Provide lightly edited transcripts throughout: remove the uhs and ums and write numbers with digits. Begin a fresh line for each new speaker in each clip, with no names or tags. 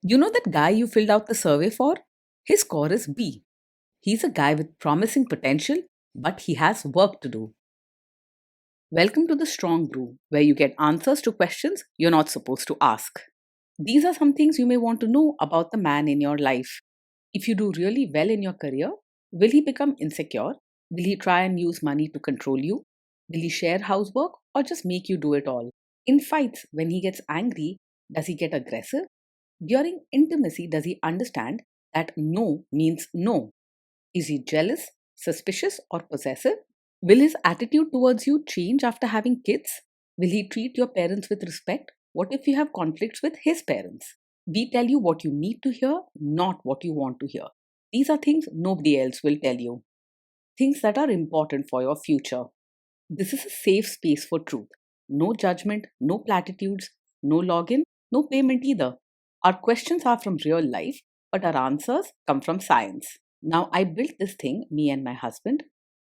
You know that guy you filled out the survey for? His score is B. He's a guy with promising potential, but he has work to do. Welcome to the Strong Brew, where you get answers to questions you're not supposed to ask. These are some things you may want to know about the man in your life. If you do really well in your career, will he become insecure? Will he try and use money to control you? Will he share housework or just make you do it all? In fights, when he gets angry, does he get aggressive? During intimacy, does he understand that no means no? Is he jealous, suspicious, or possessive? Will his attitude towards you change after having kids? Will he treat your parents with respect? What if you have conflicts with his parents? We tell you what you need to hear, not what you want to hear. These are things nobody else will tell you, things that are important for your future. This is a safe space for truth. No judgment, no platitudes, no login, no payment either. Our questions are from real life, but our answers come from science. Now, I built this thing, me and my husband,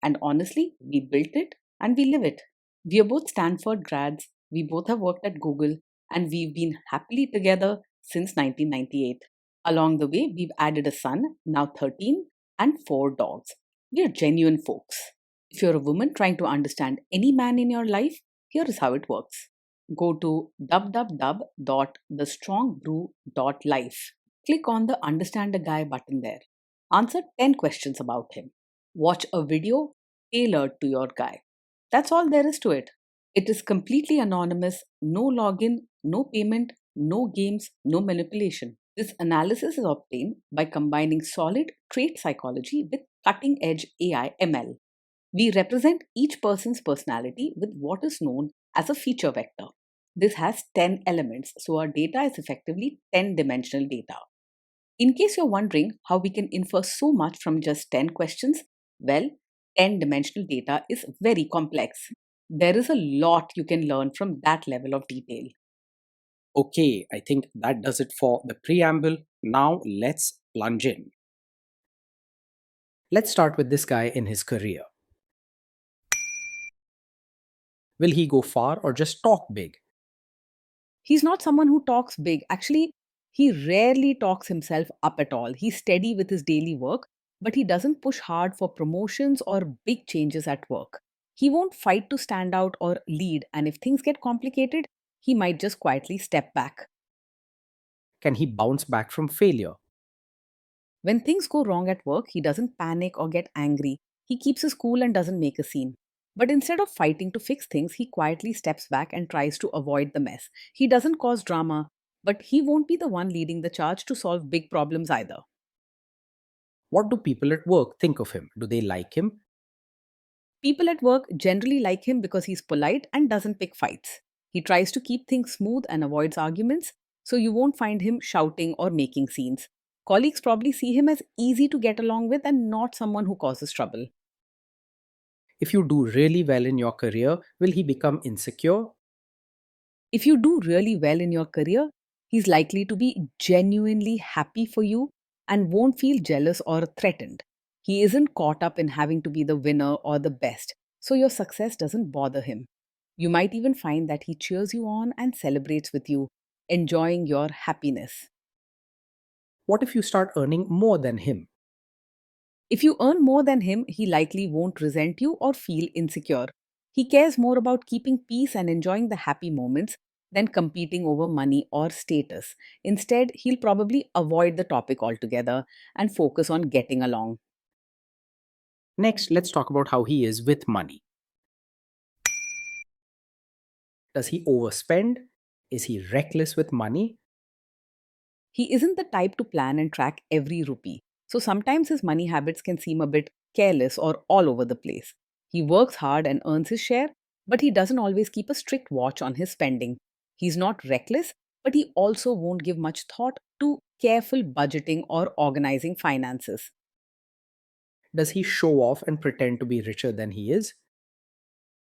and honestly, we built it and we live it. We are both Stanford grads, we both have worked at Google, and we've been happily together since 1998. Along the way, we've added a son, now 13, and 4 dogs. We are genuine folks. If you're a woman trying to understand any man in your life, here is how it works. Go to www.thestrongbrew.life. Click on the Understand a Guy button there. Answer 10 questions about him. Watch a video tailored to your guy. That's all there is to it. It is completely anonymous, no login, no payment, no games, no manipulation. This analysis is obtained by combining solid trait psychology with cutting edge AI ML. We represent each person's personality with what is known as a feature vector. This has 10 elements, so our data is effectively 10 dimensional data. In case you're wondering how we can infer so much from just 10 questions, well, 10 dimensional data is very complex. There is a lot you can learn from that level of detail.
Okay, I think that does it for the preamble. Now let's plunge in. Let's start with this guy in his career. Will he go far or just talk big?
He's not someone who talks big. Actually, he rarely talks himself up at all. He's steady with his daily work, but he doesn't push hard for promotions or big changes at work. He won't fight to stand out or lead, and if things get complicated, he might just quietly step back.
Can he bounce back from failure?
When things go wrong at work, he doesn't panic or get angry. He keeps his cool and doesn't make a scene. But instead of fighting to fix things, he quietly steps back and tries to avoid the mess. He doesn't cause drama, but he won't be the one leading the charge to solve big problems either.
What do people at work think of him? Do they like him?
People at work generally like him because he's polite and doesn't pick fights. He tries to keep things smooth and avoids arguments, so you won't find him shouting or making scenes. Colleagues probably see him as easy to get along with and not someone who causes trouble.
If you do really well in your career, will he become insecure?
If you do really well in your career, he's likely to be genuinely happy for you and won't feel jealous or threatened. He isn't caught up in having to be the winner or the best, so your success doesn't bother him. You might even find that he cheers you on and celebrates with you, enjoying your happiness.
What if you start earning more than him?
If you earn more than him, he likely won't resent you or feel insecure. He cares more about keeping peace and enjoying the happy moments than competing over money or status. Instead, he'll probably avoid the topic altogether and focus on getting along.
Next, let's talk about how he is with money. Does he overspend? Is he reckless with money?
He isn't the type to plan and track every rupee, so sometimes his money habits can seem a bit careless or all over the place. He works hard and earns his share, but he doesn't always keep a strict watch on his spending. He's not reckless, but he also won't give much thought to careful budgeting or organizing finances.
Does he show off and pretend to be richer than he is?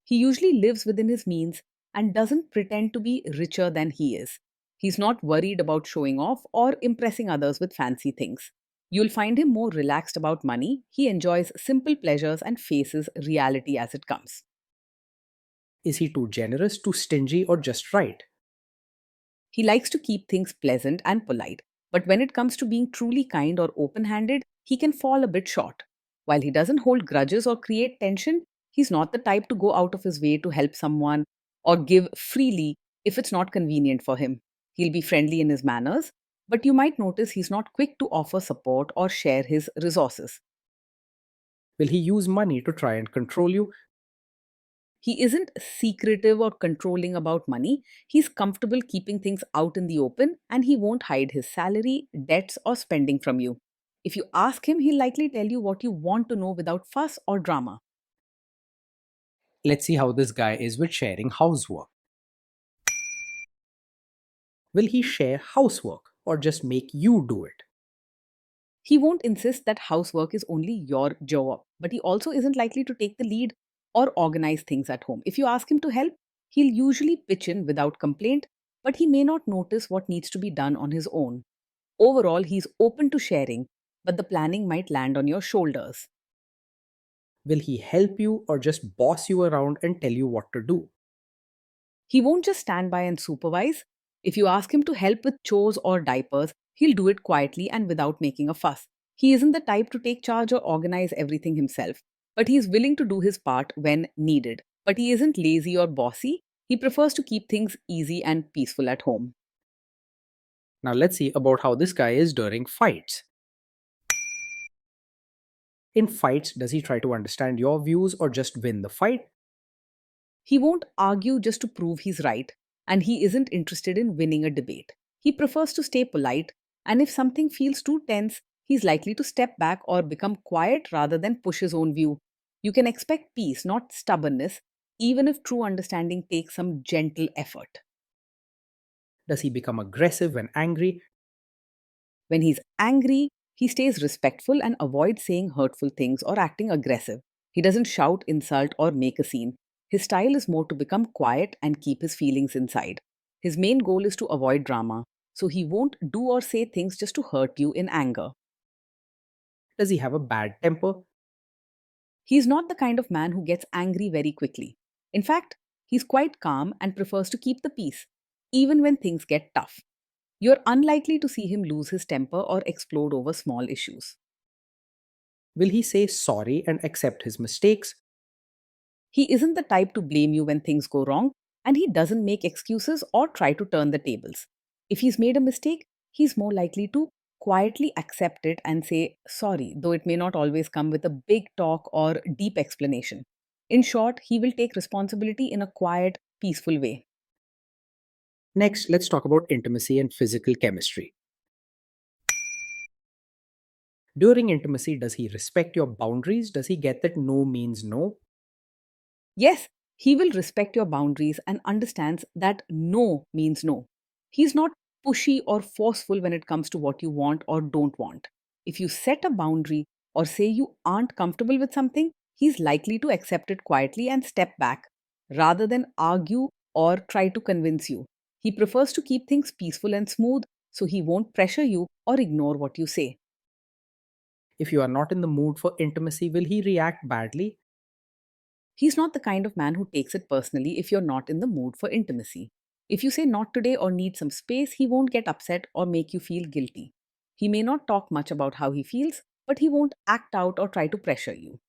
He usually lives within his means and doesn't pretend to be richer than he is. He's not worried about showing off or impressing others with fancy things. You'll find him more relaxed about money. He enjoys simple pleasures and faces reality as it comes.
Is he too generous, too stingy, or just right?
He likes to keep things pleasant and polite, But when it comes to being truly kind or open handed, he can fall a bit short. While he doesn't hold grudges or create tension, he's not the type to go out of his way to help someone or give freely if it's not convenient for him. He'll be friendly in his manners, but you might notice he's not quick to offer support or share his resources.
Will he use money to try and control you?
He isn't secretive or controlling about money. He's comfortable keeping things out in the open and he won't hide his salary, debts, or spending from you. If you ask him, he'll likely tell you what you want to know without fuss or drama.
Let's see how this guy is with sharing housework. Will he share housework or just make you do it?
He won't insist that housework is only your job, but he also isn't likely to take the lead or organize things at home. If you ask him to help, he'll usually pitch in without complaint, but he may not notice what needs to be done on his own. Overall, he's open to sharing, but the planning might land on your shoulders.
Will he help you or just boss you around and tell you what to do?
He won't just stand by and supervise. If you ask him to help with chores or diapers, he'll do it quietly and without making a fuss. He isn't the type to take charge or organize everything himself, but he is willing to do his part when needed. But he isn't lazy or bossy. He prefers to keep things easy and peaceful at home.
Now let's see about how this guy is during fights. In fights, does he try to understand your views or just win the fight?
He won't argue just to prove he's right, and he isn't interested in winning a debate. He prefers to stay polite, and if something feels too tense, he's likely to step back or become quiet rather than push his own view. You can expect peace, not stubbornness, even if true understanding takes some gentle effort.
Does he become aggressive when angry?
When he's angry, he stays respectful and avoids saying hurtful things or acting aggressive. He doesn't shout, insult, or make a scene. His style is more to become quiet and keep his feelings inside. His main goal is to avoid drama, so he won't do or say things just to hurt you in anger.
Does he have a bad temper?
He's not the kind of man who gets angry very quickly. In fact, he's quite calm and prefers to keep the peace, even when things get tough. You're unlikely to see him lose his temper or explode over small issues.
Will he say sorry and accept his mistakes?
He isn't the type to blame you when things go wrong, and he doesn't make excuses or try to turn the tables. If he's made a mistake, he's more likely to quietly accept it and say sorry, though it may not always come with a big talk or deep explanation. In short, he will take responsibility in a quiet, peaceful way.
Next, let's talk about intimacy and physical chemistry. During intimacy, does he respect your boundaries? Does he get that no means no?
Yes, he will respect your boundaries and understands that no means no. He's not pushy or forceful when it comes to what you want or don't want. If you set a boundary or say you aren't comfortable with something, he's likely to accept it quietly and step back rather than argue or try to convince you. He prefers to keep things peaceful and smooth, so he won't pressure you or ignore what you say.
If you are not in the mood for intimacy, will he react badly?
He's not the kind of man who takes it personally if you're not in the mood for intimacy. If you say not today or need some space, he won't get upset or make you feel guilty. He may not talk much about how he feels, but he won't act out or try to pressure you.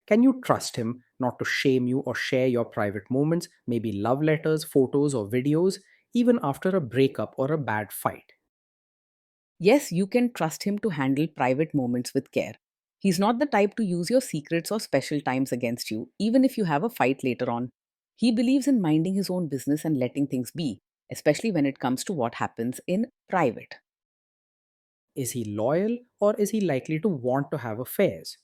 Can you trust him not to shame you or share your private moments, maybe love letters, photos, or videos, even after a breakup or a bad fight?
Yes, you can trust him to handle private moments with care. He's not the type to use your secrets or special times against you, even if you have a fight later on. He believes in minding his own business and letting things be, especially when it comes to what happens in private.
Is he loyal or is he likely to want to have affairs?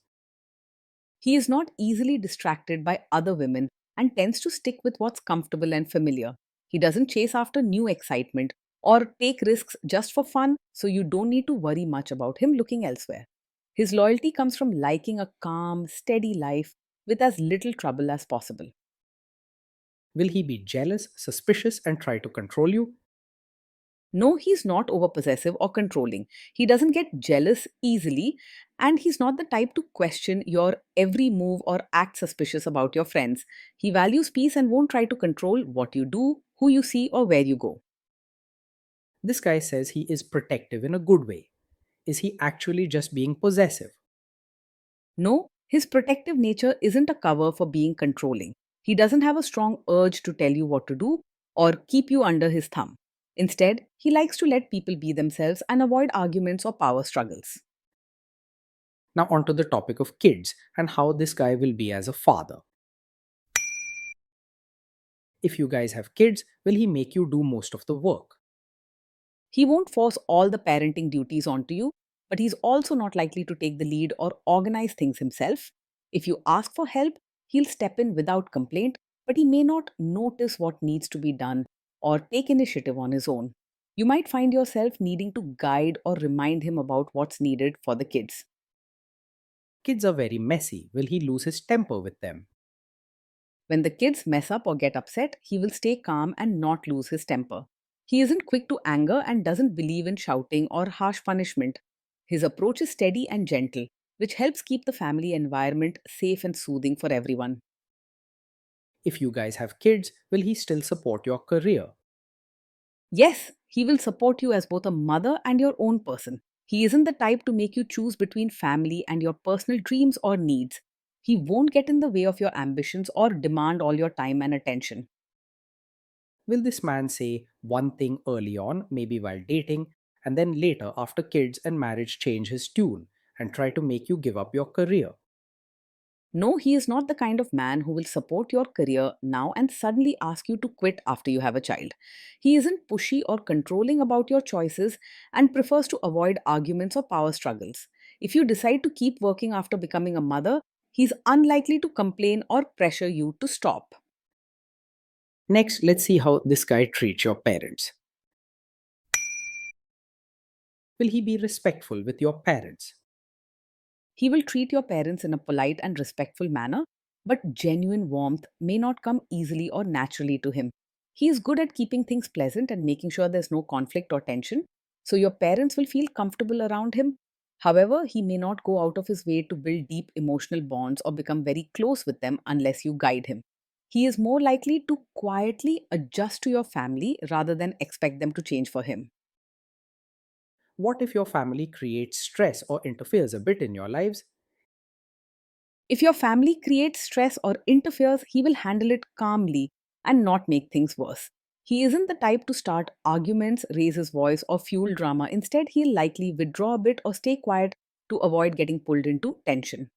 He is not easily distracted by other women and tends to stick with what's comfortable and familiar. He doesn't chase after new excitement or take risks just for fun, so you don't need to worry much about him looking elsewhere. His loyalty comes from liking a calm, steady life with as little trouble as possible.
Will he be jealous, suspicious, and try to control you?
No, he's not overpossessive or controlling. He doesn't get jealous easily, and he's not the type to question your every move or act suspicious about your friends. He values peace and won't try to control what you do, who you see, or where you go.
This guy says he is protective in a good way. Is he actually just being possessive?
No, his protective nature isn't a cover for being controlling. He doesn't have a strong urge to tell you what to do or keep you under his thumb. Instead, he likes to let people be themselves and avoid arguments or power struggles.
Now, onto the topic of kids and how this guy will be as a father. If you guys have kids, will he make you do most of the work?
He won't force all the parenting duties onto you, but he's also not likely to take the lead or organize things himself. If you ask for help, he'll step in without complaint, but he may not notice what needs to be done or take initiative on his own. You might find yourself needing to guide or remind him about what's needed for the kids.
Kids are very messy. Will he lose his temper with them?
When the kids mess up or get upset, he will stay calm and not lose his temper. He isn't quick to anger and doesn't believe in shouting or harsh punishment. His approach is steady and gentle, which helps keep the family environment safe and soothing for everyone.
If you guys have kids, will he still support your career?
Yes, he will support you as both a mother and your own person. He isn't the type to make you choose between family and your personal dreams or needs. He won't get in the way of your ambitions or demand all your time and attention.
Will this man say one thing early on, maybe while dating, and then later, after kids and marriage, change his tune and try to make you give up your career?
No, he is not the kind of man who will support your career now and suddenly ask you to quit after you have a child. He isn't pushy or controlling about your choices and prefers to avoid arguments or power struggles. If you decide to keep working after becoming a mother, he's unlikely to complain or pressure you to stop.
Next, let's see how this guy treats your parents. Will he be respectful with your parents?
He will treat your parents in a polite and respectful manner, but genuine warmth may not come easily or naturally to him. He is good at keeping things pleasant and making sure there's no conflict or tension, so your parents will feel comfortable around him. However, he may not go out of his way to build deep emotional bonds or become very close with them unless you guide him. He is more likely to quietly adjust to your family rather than expect them to change for him.
What if your family creates stress or interferes a bit in your lives?
If your family creates stress or interferes, he will handle it calmly and not make things worse. He isn't the type to start arguments, raise his voice, or fuel drama. Instead, he'll likely withdraw a bit or stay quiet to avoid getting pulled into tension.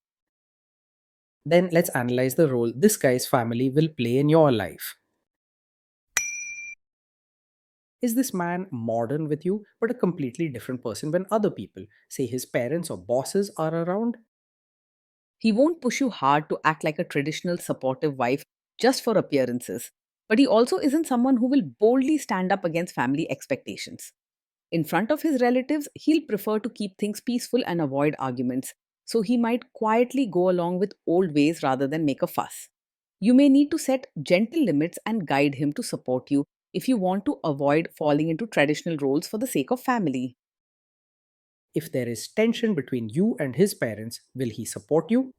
Then let's analyze the role this guy's family will play in your life. Is this man modern with you, but a completely different person when other people, say his parents or bosses, are around?
He won't push you hard to act like a traditional supportive wife just for appearances. But he also isn't someone who will boldly stand up against family expectations. In front of his relatives, he'll prefer to keep things peaceful and avoid arguments, so he might quietly go along with old ways rather than make a fuss. You may need to set gentle limits and guide him to support you if you want to avoid falling into traditional roles for the sake of family.
If there is tension between you and his parents, will he support you?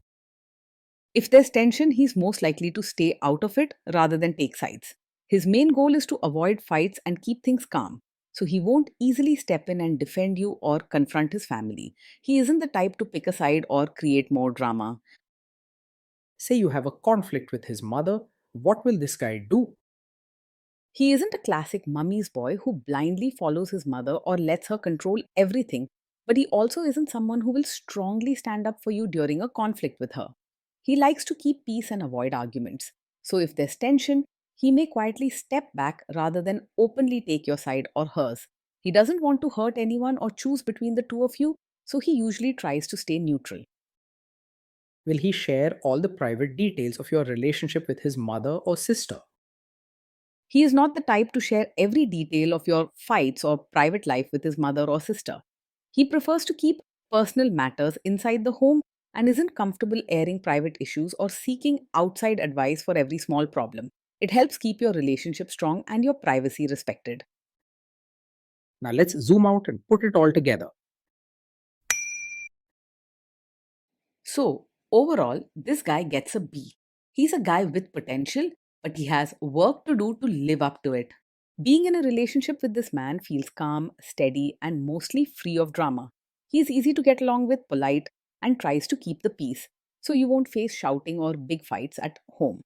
If there's tension, he's most likely to stay out of it rather than take sides. His main goal is to avoid fights and keep things calm, so he won't easily step in and defend you or confront his family. He isn't the type to pick a side or create more drama.
Say you have a conflict with his mother, what will this guy do?
He isn't a classic mummy's boy who blindly follows his mother or lets her control everything, but he also isn't someone who will strongly stand up for you during a conflict with her. He likes to keep peace and avoid arguments. So if there's tension, he may quietly step back rather than openly take your side or hers. He doesn't want to hurt anyone or choose between the two of you, so he usually tries to stay neutral.
Will he share all the private details of your relationship with his mother or sister?
He is not the type to share every detail of your fights or private life with his mother or sister. He prefers to keep personal matters inside the home and isn't comfortable airing private issues or seeking outside advice for every small problem. It helps keep your relationship strong and your privacy respected.
Now let's zoom out and put it all together.
So, overall, this guy gets a B. He's a guy with potential, but he has work to do to live up to it. Being in a relationship with this man feels calm, steady, and mostly free of drama. He is easy to get along with, polite, and tries to keep the peace, so you won't face shouting or big fights at home.